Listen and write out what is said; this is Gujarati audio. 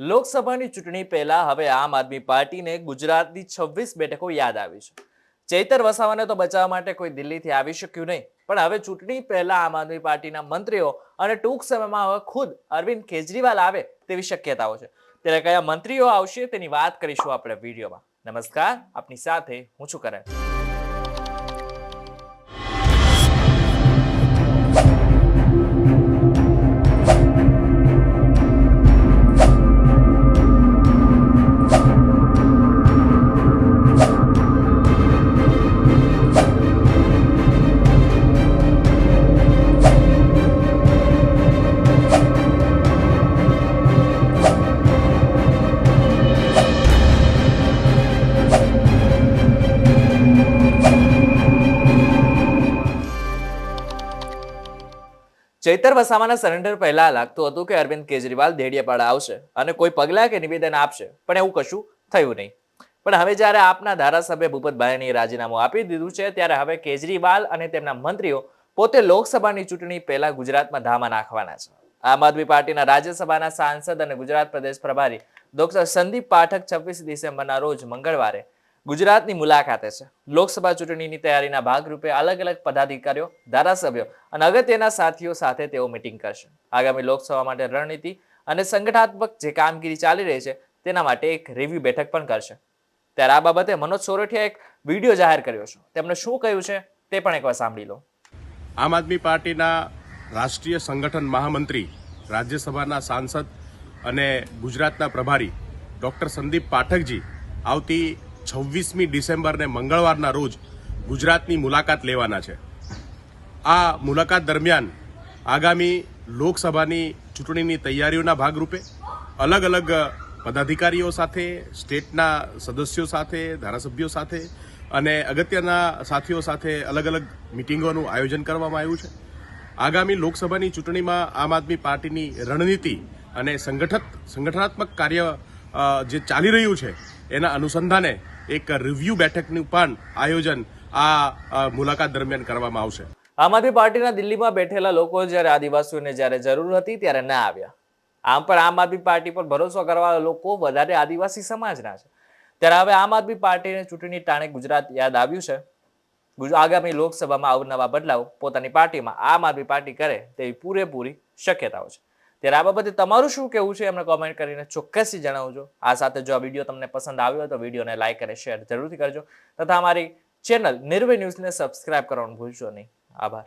લોકસભાની ચૂંટણી પહેલા હવે આમ આદમી પાર્ટીને ગુજરાતની 26 બેઠકો યાદ આવી છે. ચૈતર વસાવાને તો બચાવવા માટે કોઈ દિલ્હીથી આવી શક્યું નહીં, પણ હવે ચૂંટણી પહેલા આમ આદમી પાર્ટીના મંત્રીઓ અને ટૂંક સમયમાં હવે ખુદ અરવિંદ કેજરીવાલ આવે તેવી શક્યતાઓ છે. ત્યારે કયા મંત્રીઓ આવશે તેની વાત કરીશું આપણે વિડીયોમાં. નમસ્કાર, આપની સાથે હું છું કરણ. ચૈતર વસાવાના સરેન્ડર પહેલા લાગતું હતું કે અરવિંદ કેજરીવાલ દેડિયાપાડા આવશે અને કોઈ પગલાં કે નિવેદન આપશે, પણ એવું કશું થયું નહીં. પણ હવે જ્યારે આપના ધારાસભ્ય ભૂપતભાઈને રાજીનામું આપી દીધું છે, ત્યારે હવે કેજરીવાલ અને તેમના મંત્રીઓ પોતે લોકસભાની ચૂંટણી પહેલા ગુજરાતમાં ધામા નાખવાના છે. આમ આદમી પાર્ટીના રાજ્યસભાના સાંસદ અને ગુજરાત પ્રદેશ પ્રભારી ડોક્ટર સંદીપ પાઠક 26 ડિસેમ્બરના રોજ મંગળવારે ગુજરાતની મુલાકાતે છે. લોકસભા ચૂંટણીની તૈયારીના ભાગરૂપે અલગ અલગ પદાધિકારીઓ, ધારાસભ્યો અને અગત્યના સાથીઓ સાથે તેઓ મીટિંગ કરશે. આગામી લોકસભા માટે રણનીતિ અને સંગઠનાત્મક જે કામગીરી ચાલી રહી છે તેના માટે એક રિવ્યુ બેઠક પણ કરશે. ત્યારે આ બાબતે મનોજ સોરઠિયા એક વિડીયો જાહેર કર્યો છે. તેમણે શું કહ્યું છે તે પણ એકવાર સાંભળી લો. આમ આદમી પાર્ટીના રાષ્ટ્રીય સંગઠન મહામંત્રી, રાજ્યસભાના સાંસદ અને ગુજરાતના પ્રભારી ડોક્ટર સંદીપ પાઠકજી આવતી 26મી ડિસેમ્બરને મંગળવારના રોજ ગુજરાતની મુલાકાત લેવાના છે. આ મુલાકાત દરમિયાન આગામી લોકસભાની ચૂંટણીની તૈયારીઓના ભાગરૂપે અલગ અલગ પદાધિકારીઓ સાથે, સ્ટેટના સદસ્યો સાથે, ધારાસભ્યો સાથે અને અગત્યના સાથીઓ સાથે અલગ અલગ મિટિંગોનું આયોજન કરવામાં આવ્યું છે. આગામી લોકસભાની ચૂંટણીમાં આમ આદમી પાર્ટીની રણનીતિ અને સંગઠનાત્મક કાર્ય જે ચાલી રહ્યું છે એના અનુસંધાને એક રિવ્યુ બેઠકનું પણ આયોજન આ મુલાકાત દરમિયાન કરવામાં આવશે. આમ આદમી પાર્ટીના દિલ્હીમાં બેઠેલા લોકો જ્યારે આદિવાસીઓને જ્યારે જરૂર હતી ત્યારે ના આવ્યા. આમ પણ આમ આદમી પાર્ટી પર ભરોસો કરવાવાળા લોકો વધારે આદિવાસી સમાજના છે. ત્યારે હવે આમ આદમી પાર્ટીને ચૂંટણી ટાણે ગુજરાત યાદ આવ્યું છે. આગામી લોકસભામાં અવનવા બદલાવ પોતાની પાર્ટીમાં આમ આદમી પાર્ટી કરે તેવી પૂરેપૂરી શક્યતાઓ છે. ત્યારે આ બાબતે તમારું શું કહેવું છે એમને કોમેન્ટ કરીને ચોક્કસથી જણાવજો. આ સાથે જો આ વિડીયો તમને પસંદ આવ્યો હોય તો વિડીયોને લાઈક અને શેર જરૂરથી કરજો તથા અમારી ચેનલ નિર્ભય ન્યૂઝને સબસ્ક્રાઇબ કરવાનું ભૂલશો નહીં. આભાર.